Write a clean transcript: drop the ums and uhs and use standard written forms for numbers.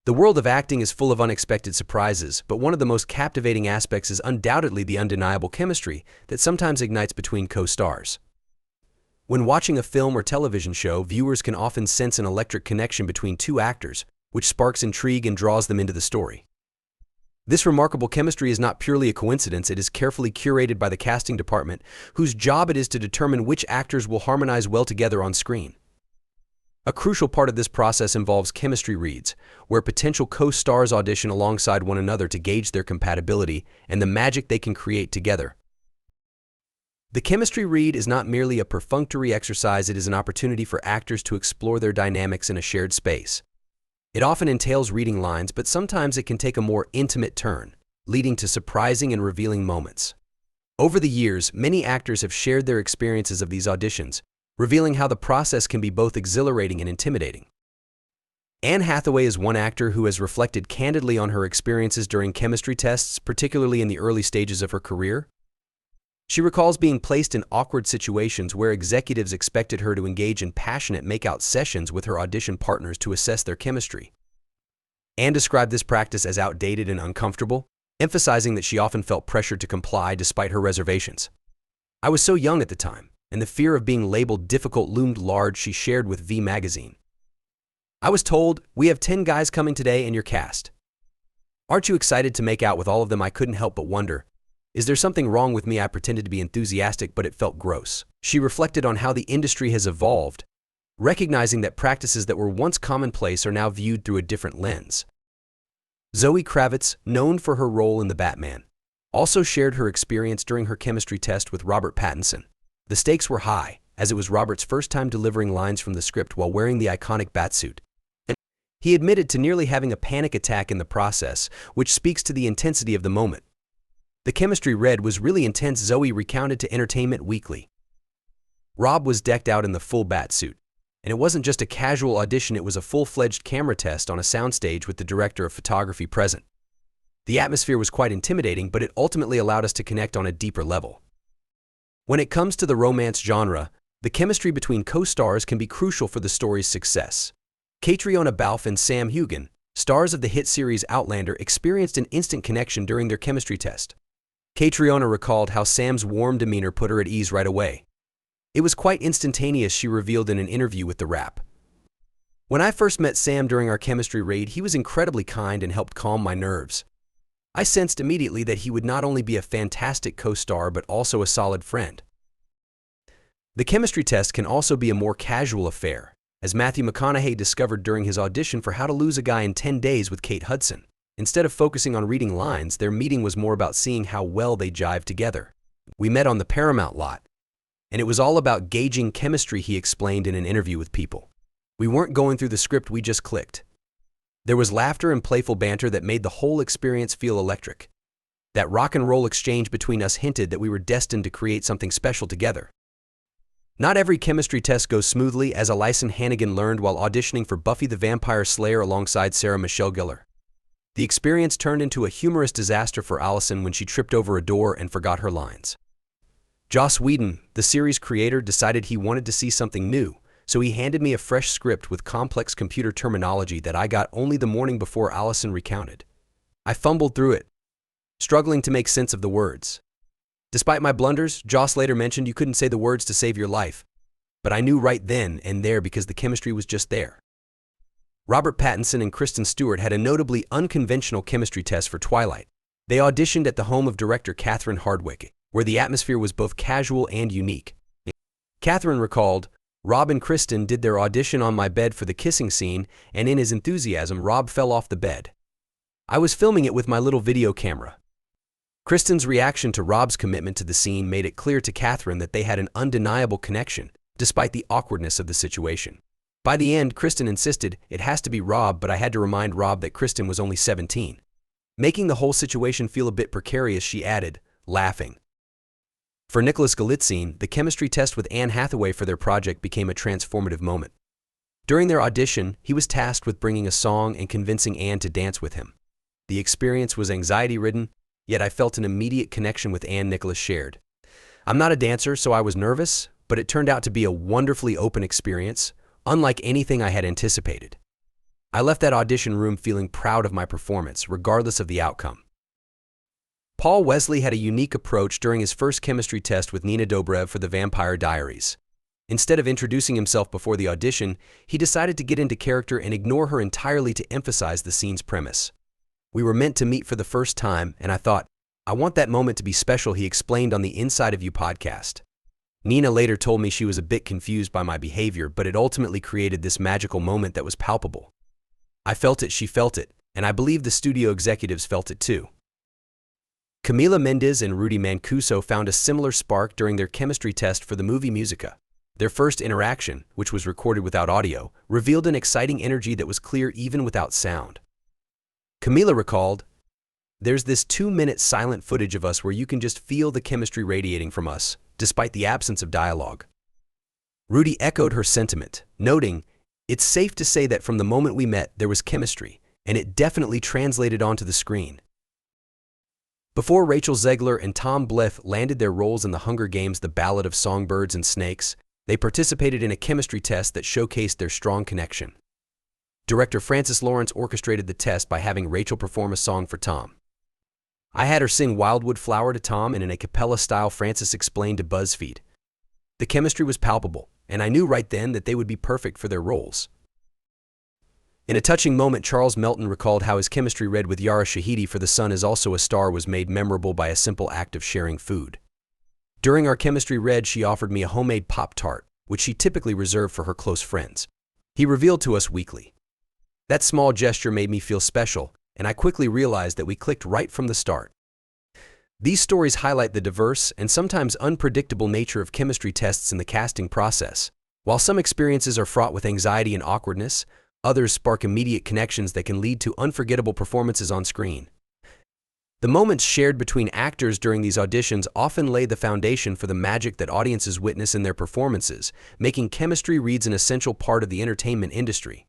The world of acting is full of unexpected surprises, but one of the most captivating aspects is undoubtedly the undeniable chemistry that sometimes ignites between co-stars. When watching a film or television show, viewers can often sense an electric connection between two actors, which sparks intrigue and draws them into the story. This remarkable chemistry is not purely a coincidence, it is carefully curated by the casting department, whose job it is to determine which actors will harmonize well together on screen. A crucial part of this process involves chemistry reads, where potential co-stars audition alongside one another to gauge their compatibility and the magic they can create together. The chemistry read is not merely a perfunctory exercise, it is an opportunity for actors to explore their dynamics in a shared space. It often entails reading lines, but sometimes it can take a more intimate turn, leading to surprising and revealing moments. Over the years, many actors have shared their experiences of these auditions, revealing how the process can be both exhilarating and intimidating. Anne Hathaway is one actor who has reflected candidly on her experiences during chemistry tests, particularly in the early stages of her career. She recalls being placed in awkward situations where executives expected her to engage in passionate make-out sessions with her audition partners to assess their chemistry. Anne described this practice as outdated and uncomfortable, emphasizing that she often felt pressured to comply despite her reservations. "I was so young at the time, and the fear of being labeled difficult loomed large," she shared with V magazine. "I was told, 'We have 10 guys coming today and you're cast. Aren't you excited to make out with all of them?' I couldn't help but wonder, is there something wrong with me? I pretended to be enthusiastic, but it felt gross." She reflected on how the industry has evolved, recognizing that practices that were once commonplace are now viewed through a different lens. Zoë Kravitz, known for her role in The Batman, also shared her experience during her chemistry test with Robert Pattinson. The stakes were high, as it was Robert's first time delivering lines from the script while wearing the iconic batsuit. He admitted to nearly having a panic attack in the process, which speaks to the intensity of the moment. "The chemistry read was really intense," Zoe recounted to Entertainment Weekly. Rob was decked out in the full batsuit, and it wasn't just a casual audition, it was a full-fledged camera test on a soundstage with the director of photography present. The atmosphere was quite intimidating, but it ultimately allowed us to connect on a deeper level. When it comes to the romance genre, the chemistry between co-stars can be crucial for the story's success. Caitriona Balfe and Sam Heughan, stars of the hit series Outlander, experienced an instant connection during their chemistry test. Caitriona recalled how Sam's warm demeanor put her at ease right away. "It was quite instantaneous," she revealed in an interview with The Wrap. "When I first met Sam during our chemistry read, he was incredibly kind and helped calm my nerves. I sensed immediately that he would not only be a fantastic co-star but also a solid friend." The chemistry test can also be a more casual affair, as Matthew McConaughey discovered during his audition for How to Lose a Guy in 10 Days with Kate Hudson. Instead of focusing on reading lines, their meeting was more about seeing how well they jived together. "We met on the Paramount lot, and it was all about gauging chemistry," he explained in an interview with People. "We weren't going through the script, we just clicked. There was laughter and playful banter that made the whole experience feel electric. That rock and roll exchange between us hinted that we were destined to create something special together." Not every chemistry test goes smoothly, as Alyson Hannigan learned while auditioning for Buffy the Vampire Slayer alongside Sarah Michelle Gellar. The experience turned into a humorous disaster for Alyson when she tripped over a door and forgot her lines. Joss Whedon, the series creator, decided he wanted to see something new, so he handed me a fresh script with complex computer terminology that I got only the morning before Alyson recounted. I fumbled through it, struggling to make sense of the words. Despite my blunders, Joss later mentioned, "You couldn't say the words to save your life, but I knew right then and there because the chemistry was just there." Robert Pattinson and Kristen Stewart had a notably unconventional chemistry test for Twilight. They auditioned at the home of director Catherine Hardwicke, where the atmosphere was both casual and unique. Catherine recalled, "Rob and Kristen did their audition on my bed for the kissing scene, and in his enthusiasm, Rob fell off the bed. I was filming it with my little video camera. Kristen's reaction to Rob's commitment to the scene made it clear to Catherine that they had an undeniable connection, despite the awkwardness of the situation. By the end, Kristen insisted, 'It has to be Rob,' but I had to remind Rob that Kristen was only 17. Making the whole situation feel a bit precarious," she added, laughing. For Nicholas Galitzine, the chemistry test with Anne Hathaway for their project became a transformative moment. During their audition, he was tasked with bringing a song and convincing Anne to dance with him. The experience was anxiety-ridden, yet I felt an immediate connection with Anne, Nicholas shared. "I'm not a dancer, so I was nervous, but it turned out to be a wonderfully open experience, unlike anything I had anticipated." I left that audition room feeling proud of my performance, regardless of the outcome. Paul Wesley had a unique approach during his first chemistry test with Nina Dobrev for The Vampire Diaries. Instead of introducing himself before the audition, he decided to get into character and ignore her entirely to emphasize the scene's premise. We were meant to meet for the first time, and I thought, I want that moment to be special, he explained on the Inside of You podcast. Nina later told me she was a bit confused by my behavior, but it ultimately created this magical moment that was palpable. I felt it, she felt it, and I believe the studio executives felt it too. Camila Mendes and Rudy Mancuso found a similar spark during their chemistry test for the movie Musica. Their first interaction, which was recorded without audio, revealed an exciting energy that was clear even without sound. Camila recalled, "There's this 2-minute silent footage of us where you can just feel the chemistry radiating from us, despite the absence of dialogue." Rudy echoed her sentiment, noting, "It's safe to say that from the moment we met, there was chemistry, and it definitely translated onto the screen." Before Rachel Zegler and Tom Blyth landed their roles in The Hunger Games: The Ballad of Songbirds and Snakes, they participated in a chemistry test that showcased their strong connection. Director Francis Lawrence orchestrated the test by having Rachel perform a song for Tom. "I had her sing Wildwood Flower to Tom, and in a cappella style," Francis explained to BuzzFeed. "The chemistry was palpable, and I knew right then that they would be perfect for their roles." In a touching moment, Charles Melton recalled how his chemistry read with Yara Shahidi for The Sun Is Also a Star was made memorable by a simple act of sharing food. "During our chemistry read, she offered me a homemade Pop-Tart, which she typically reserved for her close friends. He revealed to us weekly. That small gesture made me feel special, and I quickly realized that we clicked right from the start." These stories highlight the diverse and sometimes unpredictable nature of chemistry tests in the casting process. While some experiences are fraught with anxiety and awkwardness, others spark immediate connections that can lead to unforgettable performances on screen. The moments shared between actors during these auditions often lay the foundation for the magic that audiences witness in their performances, making chemistry reads an essential part of the entertainment industry.